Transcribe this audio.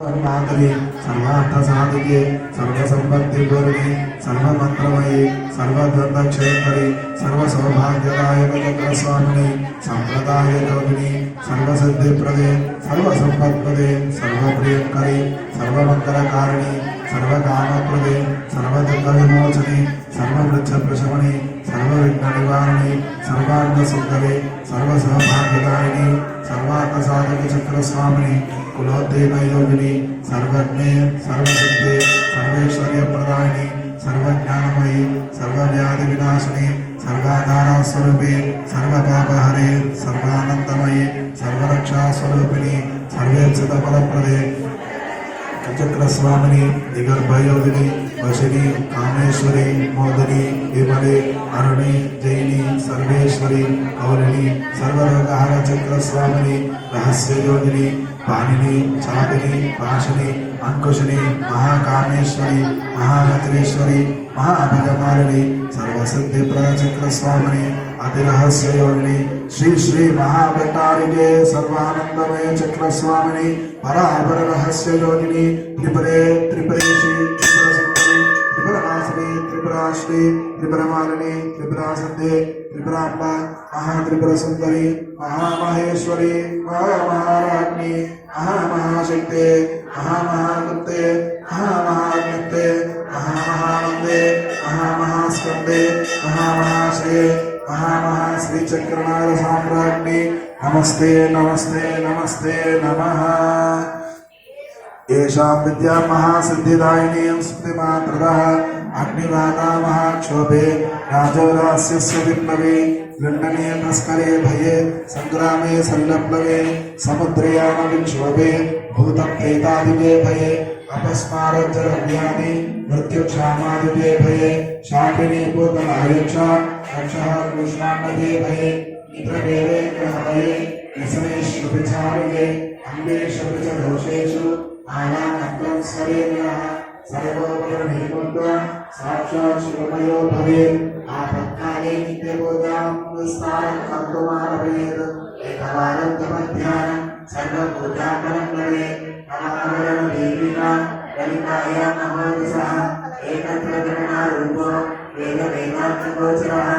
मातरि सर्वार्थ साधिके सर्वसंपत्ति पूर्णे सर्वमंत्रमयी सर्वद्वंद्वक्षयकरी सर्वसौभाग्यदायक चक्र स्वामिनी संप्रदाय योगिनी सर्वसिद्धिप्रदे सर्वसंपत्प्रदे सर्वप्रियंकरी सर्वमंगलकारिणी सर्वकामप्रदे सर्वदुःखविमोचनी सर्ववृक्षप्रशमनी सर्वविघ्ननिवारिणी सर्वाङ्गसुन्दरी सर्वसौभाग्यदायिनी सर्वार्थसाधक चक्र स्वामिनी कुलोद्दीन योगिनी सर्वज्ञे सर्वसिद्धे सर्वैश्वर्य प्रदायिनी सर्वज्ञानमयी सर्वव्याधि विनाशिनी सर्वाधारा स्वरूपी सर्वपापहरे सर्वानंदमयी सर्वरक्षा स्वरूपिणी सर्वेक्षित फलप्रदे चक्र स्वामिनी दिगर्भ योगिनी वशिनी कामेश्वरी मोदिनी विमले अरुणी जैनी सर्वेश्वरी गौरिणी सर्वरोगहर चक्र स्वामिनी रहस्य योगिनी पाणिनी चापिनी पाशनी अंकुशिनी महाकामेश्वरी महाभद्रेश्वरी महाभगमालिनी सर्वसिद्धिप्रद चक्र स्वामिनी अतिरहस्य योगिनी श्री श्री महाभट्टारिके सर्वानंदमय चक्र स्वामिनी परापर रहस्य योगिनी त्रिपुरे त्रिपुरेशी त्रिपुरनाशिनी त्रिपुराश्री त्रिपुरमालिनी त्रिपुरासिद्धे त्रिपुरांबा महात्रिपुर सुंदरी महामहेश्वरी महामहाराज्ञी महामहाशक्ते महामहागुप्ते महामहाज्ञप्ते महामहानंदे महामहास्कंदे महामहाश्री महामहाश्री चक्रनाथ साम्राज्ञी नमस्ते नमस्ते नमस्ते नमः। येषां विद्या महासिद्धिदायिनी स्तुतिमात्रतः अग्निवाता महाक्षोभे राजोदास्यस्य विप्लवे लण्डने तस्करे भये संग्रामे संलप्लवे समुद्रयान विक्षोभे भूतप्रेतादिके भये अपस्मारज्जरव्यानि मृत्युक्षामादिके भये शाकिनी पूतनायक्षा रक्षः कृष्णान्नदे भये निद्रवेदे ग्रहभये व्यसनेष्वभिचारिके अन्वेषविचदोषेषु आनानन्दं स्वरेण्यः सर्वोपरिणीमुद्रा साक्षात् शिवमयो भवेत् आपत्काले नित्यपूजां विस्तारं कर्तुमारभेत् एकवारं तमध्यानं सर्वपूजाफलं भवेत् नमामि देवीनां ललितायां नमोऽसः एकत्र गणनारूपो वेदवेदान्तगोचरः